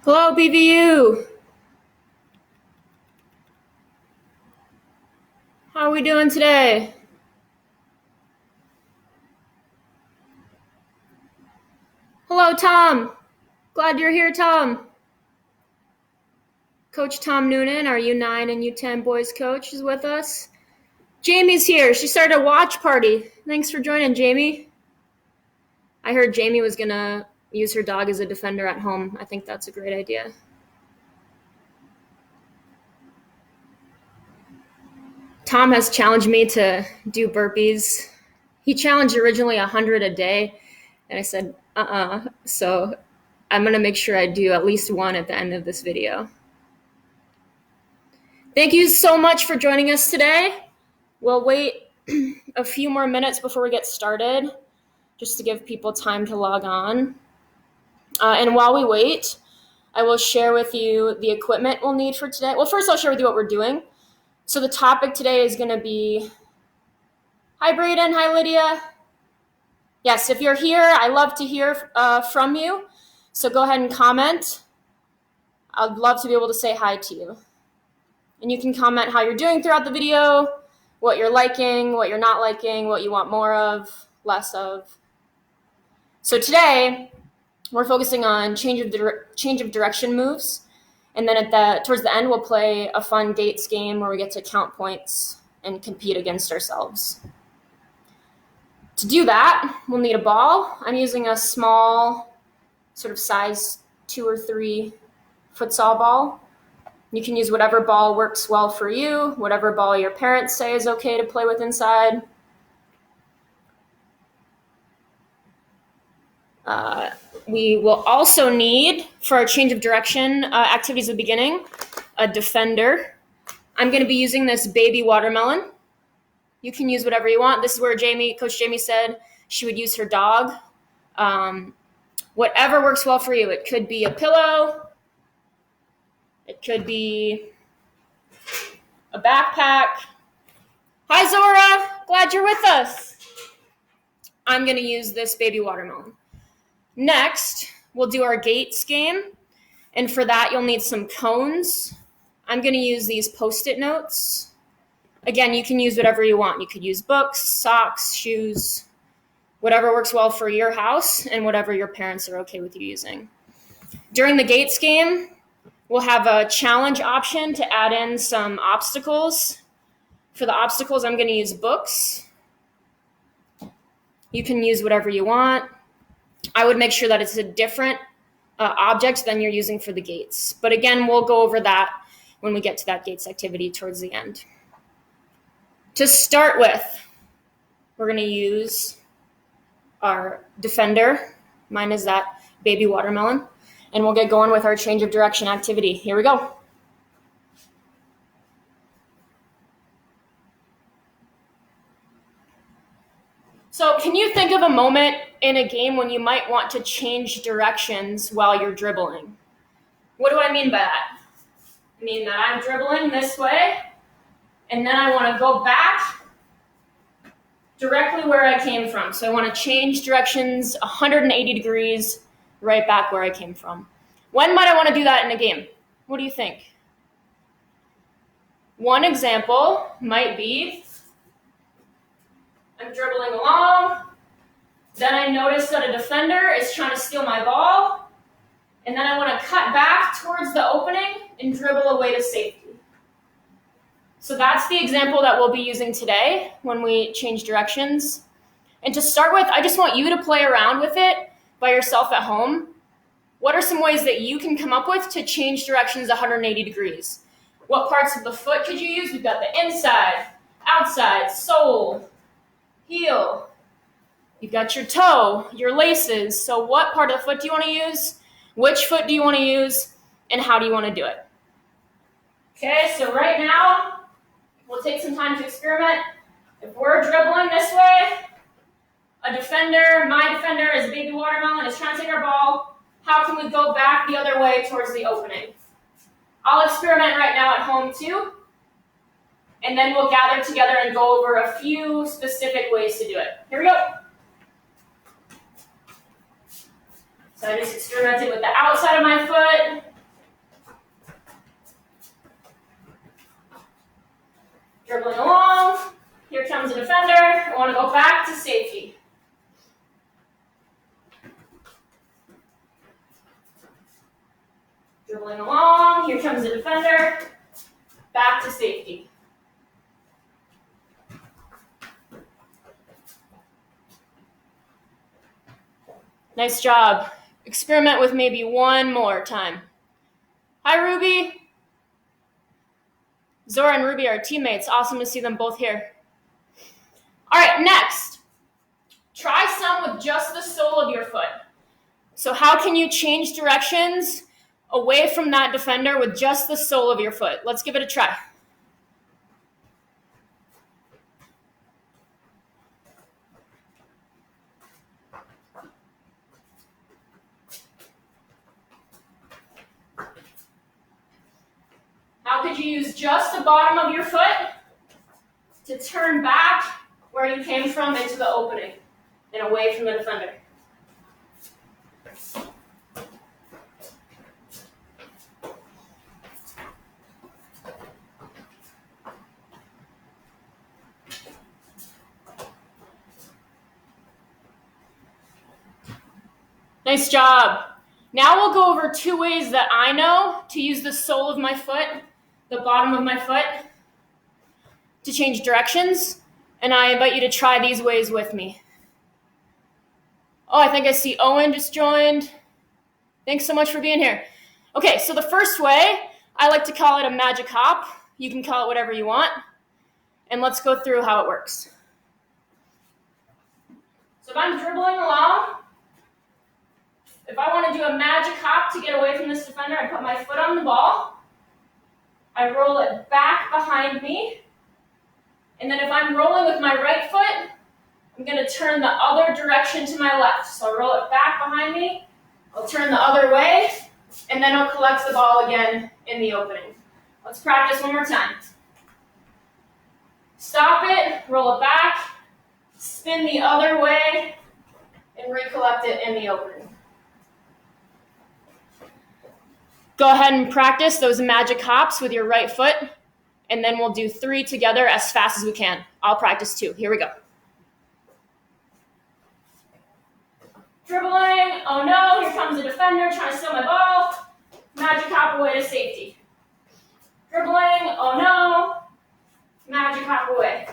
Hello, BVU. How are we doing today? Hello, Tom. Glad you're here, Tom. Coach Tom Noonan, our U9 and U10 boys coach, is with us. Jamie's here. She started a watch party. Thanks for joining, Jamie. I heard Jamie was going to use her dog as a defender at home. I think that's a great idea. Tom has challenged me to do burpees. He challenged originally 100 a day, and I said, So I'm going to make sure I do at least one at the end of this video. Thank you so much for joining us today. We'll wait a few more minutes before we get started, just to give people time to log on. And while we wait, I will share with you the equipment we'll need for today. Well, first I'll share with you what we're doing. So the topic today is going to be, hi Braden, hi Lydia. Yes, if you're here, I love to hear from you. So go ahead and comment. I'd love to be able to say hi to you. And you can comment how you're doing throughout the video, what you're liking, what you're not liking, what you want more of, less of. So today, we're focusing on change of direction moves. And then towards the end, we'll play a fun Gates game where we get to count points and compete against ourselves. To do that, we'll need a ball. I'm using a small, sort of size 2 or 3 futsal ball. You can use whatever ball works well for you, whatever ball your parents say is okay to play with inside. We will also need, for our change of direction activities at the beginning, a defender. I'm going to be using this baby watermelon. You can use whatever you want. This is where Coach Jamie said she would use her dog. Whatever works well for you. It could be a pillow. It could be a backpack. Hi, Zora. Glad you're with us. I'm going to use this baby watermelon. Next, we'll do our Gates game. And for that, you'll need some cones. I'm going to use these Post-it notes. Again, you can use whatever you want. You could use books, socks, shoes, whatever works well for your house and whatever your parents are okay with you using. During the Gates game, we'll have a challenge option to add in some obstacles. For the obstacles, I'm going to use books. You can use whatever you want. I would make sure that it's a different object than you're using for the Gates. But again, we'll go over that when we get to that Gates activity towards the end. To start with, we're going to use our defender. Mine is that baby watermelon. And we'll get going with our change of direction activity. Here we go. So can you think of a moment in a game when you might want to change directions while you're dribbling? What do I mean by that? I mean that I'm dribbling this way, and then I want to go back directly where I came from. So I want to change directions 180 degrees right back where I came from. When might I want to do that in a game? What do you think? One example might be I'm dribbling along, then I notice that a defender is trying to steal my ball, and then I want to cut back towards the opening and dribble away to safety. So that's the example that we'll be using today when we change directions. And to start with, I just want you to play around with it by yourself at home. What are some ways that you can come up with to change directions 180 degrees? What parts of the foot could you use? We've got the inside, outside, sole, heel. You've got your toe, your laces. So what part of the foot do you want to use? Which foot do you want to use? And how do you want to do it? Okay, so right now, we'll take some time to experiment. If we're dribbling this way, a defender, my defender is baby watermelon, is trying to take our ball. How can we go back the other way towards the opening? I'll experiment right now at home too. And then we'll gather together and go over a few specific ways to do it. Here we go. So I just experimented with the outside of my foot. Dribbling along, here comes the defender, back to safety. Nice job. Experiment with maybe one more time. Hi, Ruby. Zora and Ruby are teammates. Awesome to see them both here. All right, next. Try some with just the sole of your foot. So how can you change directions away from that defender with just the sole of your foot? Let's give it a try. How could you use just the bottom of your foot to turn back where you came from into the opening and away from the defender? Nice job. Now we'll go over two ways that I know to use the sole of my foot, the bottom of my foot, to change directions. And I invite you to try these ways with me. Oh, I think I see Owen just joined. Thanks so much for being here. Okay, so the first way, I like to call it a magic hop. You can call it whatever you want. And let's go through how it works. So if I'm dribbling along, if I want to do a magic hop to get away from this defender, I put my foot on the ball. I roll it back behind me. And then if I'm rolling with my right foot, I'm going to turn the other direction to my left. So I roll it back behind me. I'll turn the other way. And then I'll collect the ball again in the opening. Let's practice one more time. Stop it, roll it back, spin the other way, and recollect it in the opening. Go ahead and practice those magic hops with your right foot, and then we'll do 3 together as fast as we can. I'll practice 2. Here we go. Dribbling, oh no, here comes the defender trying to steal my ball. Magic hop away to safety. Dribbling, oh no, magic hop away.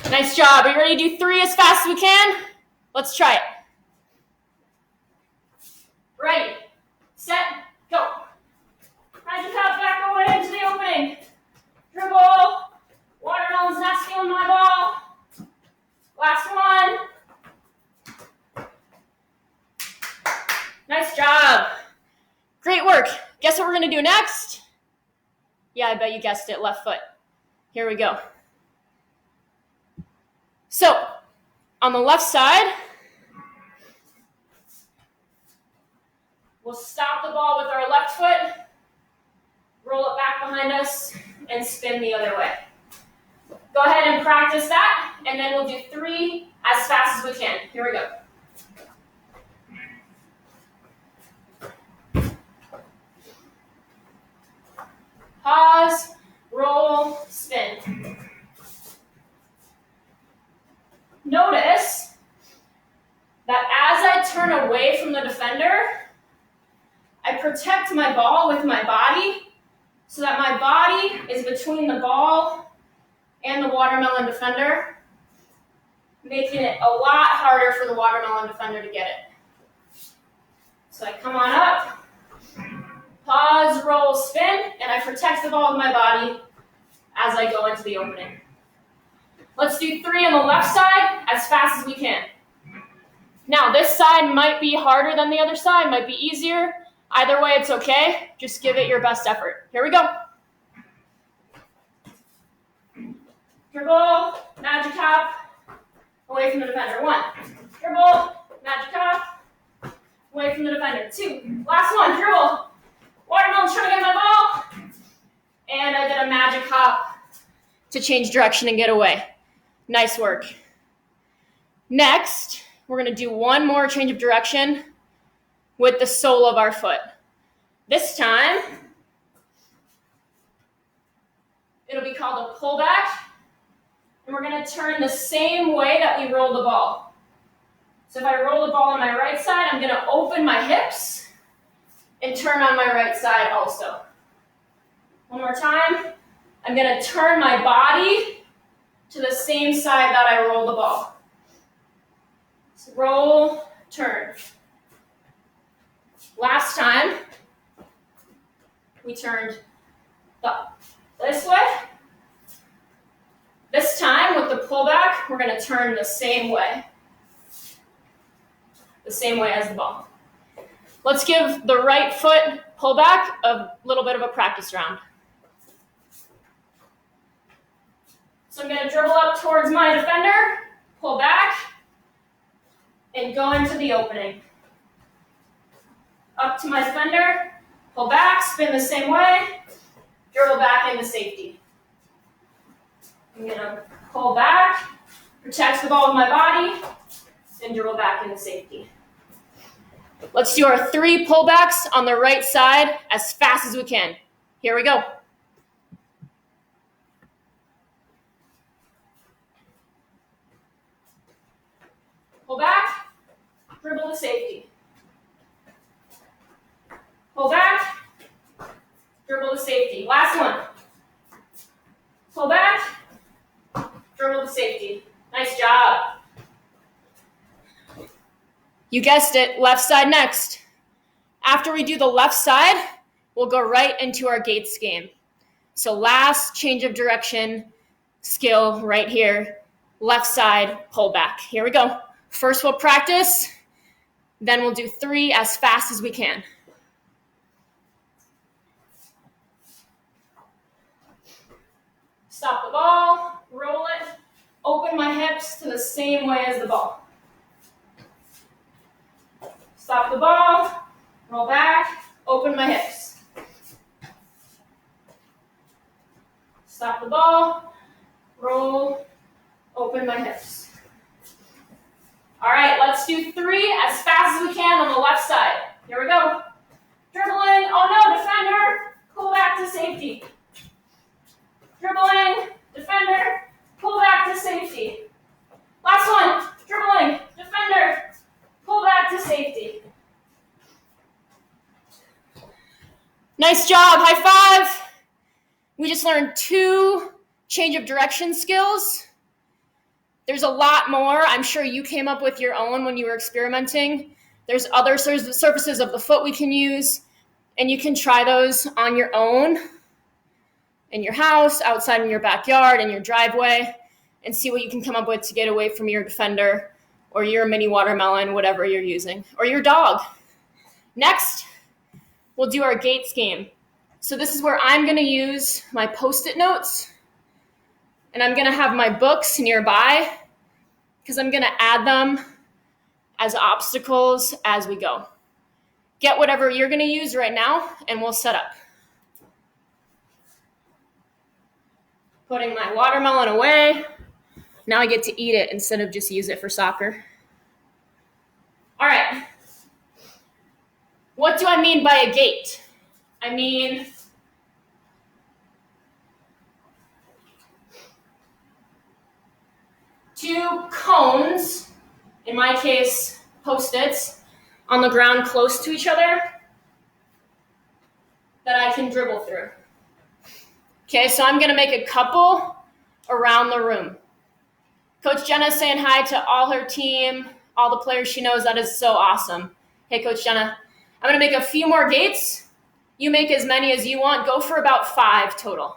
Nice job. Are you ready to do 3 as fast as we can? Let's try it. Ready, set, go. Magic hop back away into the opening. Dribble. Watermelon's not stealing my ball. Last one. Nice job. Great work. Guess what we're going to do next? Yeah, I bet you guessed it, left foot. Here we go. So, on the left side, we'll stop the ball with our left foot, roll it back behind us, and spin the other way. Go ahead and practice that, and then we'll do 3 as fast as we can. Here we go. Pause, roll, spin. Notice that as I turn away from the defender, I protect my ball with my body so that my body is between the ball and the watermelon defender, making it a lot harder for the watermelon defender to get it. So I come on up, pause, roll, spin, and I protect the ball with my body as I go into the opening. Let's do 3 on the left side as fast as we can. Now, this side might be harder than the other side, might be easier. Either way, it's okay. Just give it your best effort. Here we go. Dribble, magic hop, away from the defender. 1. Dribble, magic hop, away from the defender. 2. Last one, dribble. Watermelon's trying to get my ball. And I did a magic hop to change direction and get away. Nice work. Next, we're going to do one more change of direction with the sole of our foot. This time, it'll be called a pullback And we're going to turn the same way that we roll the ball. So if I roll the ball on my right side, I'm going to open my hips and turn on my right side also. One more time. I'm going to turn my body to the same side that I roll the ball. So roll, turn. Last time, we turned this way. This time, with the pullback, we're going to turn the same way. The same way as the ball. Let's give the right foot pullback a little bit of a practice round. So I'm going to dribble up towards my defender, pull back, and go into the opening. Up to my defender, pull back, spin the same way, dribble back into safety. I'm going to pull back, protect the ball with my body, and dribble back into safety. Let's do our 3 pullbacks on the right side as fast as we can. Here we go. Pull back, dribble to safety. Pull back, dribble to safety. Last one. Pull back, dribble to safety. Nice job. You guessed it, left side next. After we do the left side, we'll go right into our gates game. So last change of direction skill right here, left side pull back. Here we go. First we'll practice, then we'll do 3 as fast as we can. Stop the ball, roll it, open my hips to the same way as the ball. Stop the ball, roll back, open my hips. Stop the ball, roll, open my hips. All right, let's do 3 as fast as we can on the left side. Here we go. Dribbling, oh no, defender, pull back to safety. Dribbling, defender, pull back to safety. Last one, dribbling, defender, pull back to safety. Nice job, high five. We just learned 2 change of direction skills. There's a lot more. I'm sure you came up with your own when you were experimenting. There's other surfaces of the foot we can use, and you can try those on your own in your house, outside in your backyard, in your driveway, and see what you can come up with to get away from your defender or your mini watermelon, whatever you're using, or your dog. Next, we'll do our gates game. So this is where I'm going to use my Post-it notes, and I'm going to have my books nearby because I'm going to add them as obstacles as we go. Get whatever you're going to use right now, and we'll set up. Putting my watermelon away. Now I get to eat it instead of just use it for soccer. All right. What do I mean by a gate? I mean two cones, in my case, Post-its, on the ground close to each other that I can dribble through. Okay, so I'm going to make a couple around the room. Coach Jenna saying hi to all her team, all the players she knows. That is so awesome. Hey, Coach Jenna. I'm going to make a few more gates. You make as many as you want. Go for about 5 total.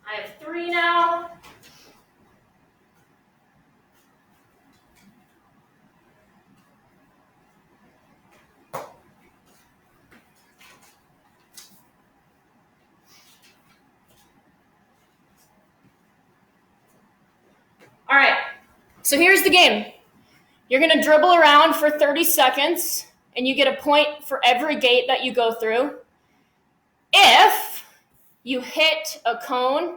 I have 3 now. All right, so here's the game. You're going to dribble around for 30 seconds, and you get a point for every gate that you go through. If you hit a cone,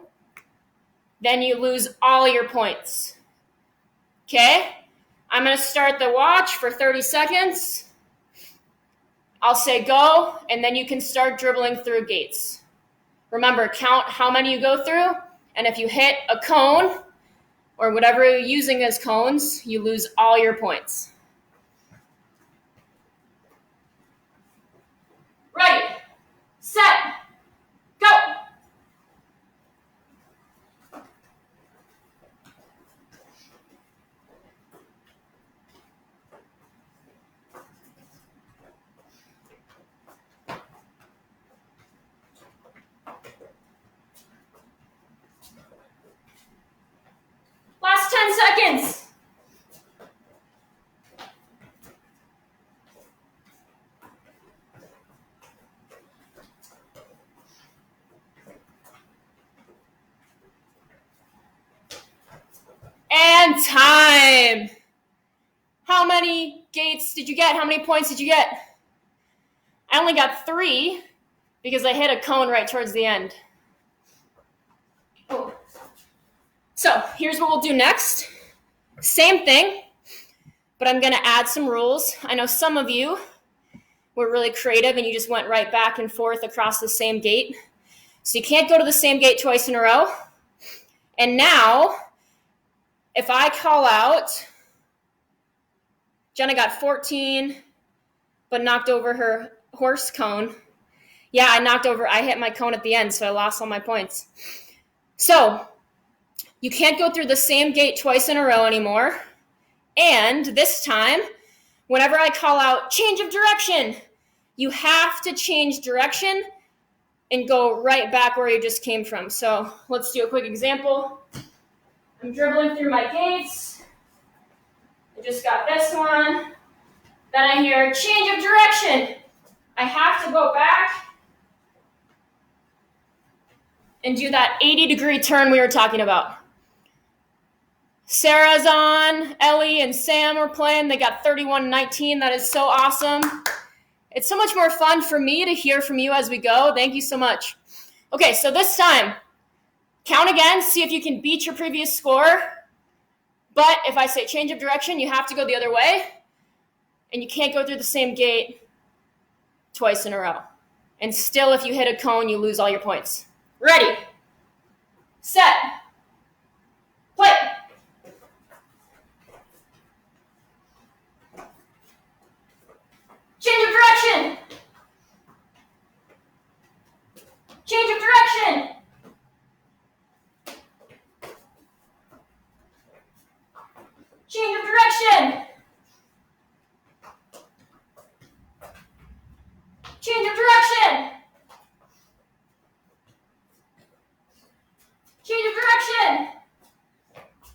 then you lose all your points. Okay, I'm going to start the watch for 30 seconds. I'll say go, and then you can start dribbling through gates. Remember, count how many you go through, and if you hit a cone or whatever you're using as cones, you lose all your points. Ready, set, go. Last 10 seconds. And time. How many gates did you get? How many points did you get? I only got 3 because I hit a cone right towards the end. Oh. So here's what we'll do next. Same thing, but I'm going to add some rules. I know some of you were really creative and you just went right back and forth across the same gate. So you can't go to the same gate twice in a row. And now, if I call out, Jenna got 14, but knocked over her horse cone. Yeah, I hit my cone at the end, so I lost all my points. So, you can't go through the same gate twice in a row anymore. And this time, whenever I call out change of direction, you have to change direction and go right back where you just came from. So let's do a quick example. I'm dribbling through my gates. I just got this one. Then I hear change of direction. I have to go back and do that 80-degree turn we were talking about. Sarah's on, Ellie and Sam are playing. They got 31-19. That is so awesome. It's so much more fun for me to hear from you as we go. Thank you so much. Okay, so this time, count again, see if you can beat your previous score. But if I say change of direction, you have to go the other way. And you can't go through the same gate twice in a row. And still, if you hit a cone, you lose all your points. Ready, set, play. Change of direction. Change of direction. Change of direction. Change of direction. Change of direction.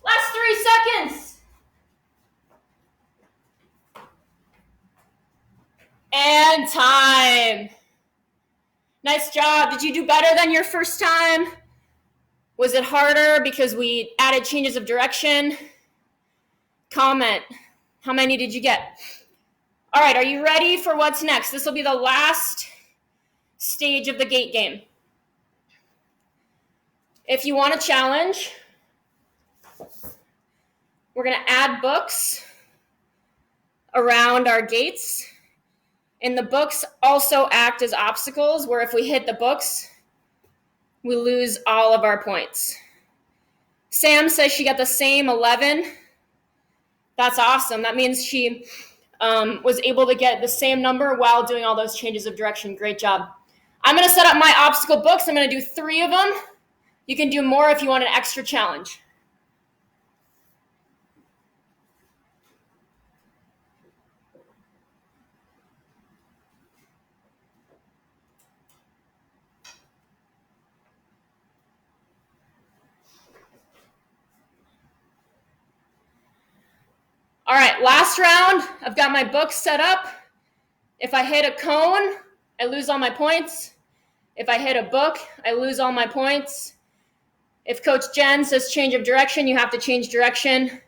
Last 3 seconds. And time. Nice job. Did you do better than your first time? Was it harder because we added changes of direction? Comment. How many did you get? All right, are you ready for what's next? This will be the last stage of the gate game. If you want a challenge, we're going to add books around our gates. And the books also act as obstacles where if we hit the books, we lose all of our points. Sam says she got the same 11. That's awesome. That means she was able to get the same number while doing all those changes of direction. Great job. I'm going to set up my obstacle books. I'm going to do 3 of them. You can do more if you want an extra challenge. All right, last round. I've got my books set up. If I hit a cone, I lose all my points. If I hit a book, I lose all my points. If Coach Jen says change of direction, you have to change direction,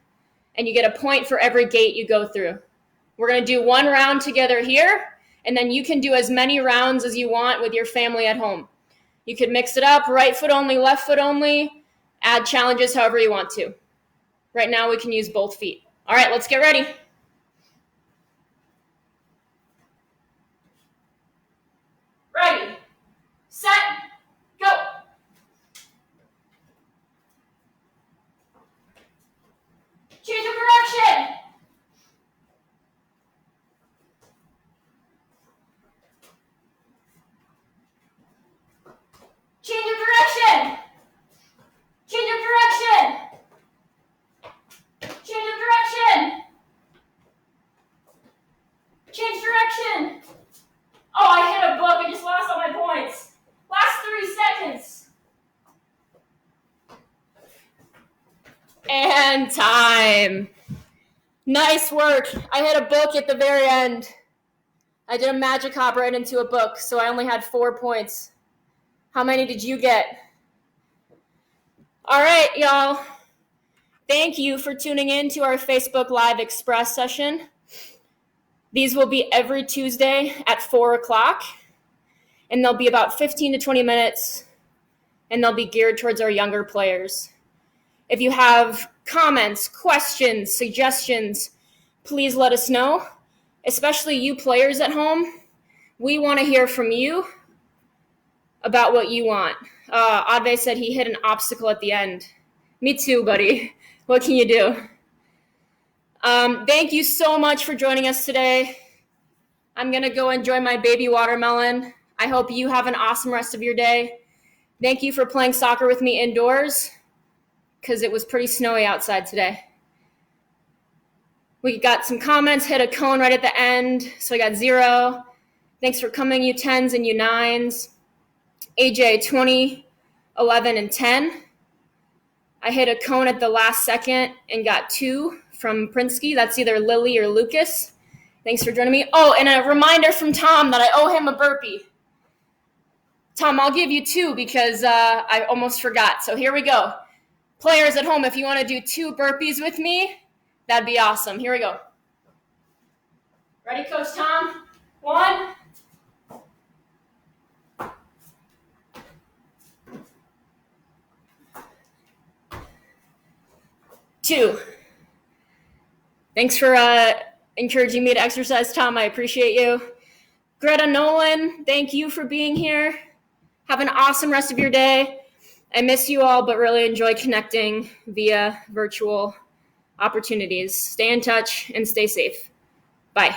and you get a point for every gate you go through. We're going to do 1 round together here, and then you can do as many rounds as you want with your family at home. You could mix it up, right foot only, left foot only, add challenges however you want to. Right now we can use both feet. All right, let's get ready. Ready, set, go. Change of direction. Change of direction. Change of direction. Change of direction. Change direction. Oh, I hit a book. I just lost all my points. Last 3 seconds. And time. Nice work. I hit a book at the very end. I did a magic hop right into a book, so I only had 4 points. How many did you get? All right, y'all. Thank you for tuning in to our Facebook Live Express session. These will be every Tuesday at 4 o'clock, and they'll be about 15 to 20 minutes, and they'll be geared towards our younger players. If you have comments, questions, suggestions, please let us know, especially you players at home. We want to hear from you about what you want. Adve said he hit an obstacle at the end. Me too, buddy. What can you do? Thank you so much for joining us today. I'm going to go enjoy my baby watermelon. I hope you have an awesome rest of your day. Thank you for playing soccer with me indoors, because it was pretty snowy outside today. We got some comments, hit a cone right at the end, so I got 0. Thanks for coming, you 10s and you 9s. AJ, 20, 11, and 10. I hit a cone at the last second and got 2 from Prinsky. That's either Lily or Lucas. Thanks for joining me. Oh, and a reminder from Tom that I owe him a burpee. Tom, I'll give you 2 because I almost forgot. So here we go. Players at home, if you want to do 2 burpees with me, that'd be awesome. Here we go. Ready, Coach Tom? 1. 2. Thanks for encouraging me to exercise, Tom. I appreciate you. Greta Nolan, thank you for being here. Have an awesome rest of your day. I miss you all, but really enjoy connecting via virtual opportunities. Stay in touch and stay safe. Bye.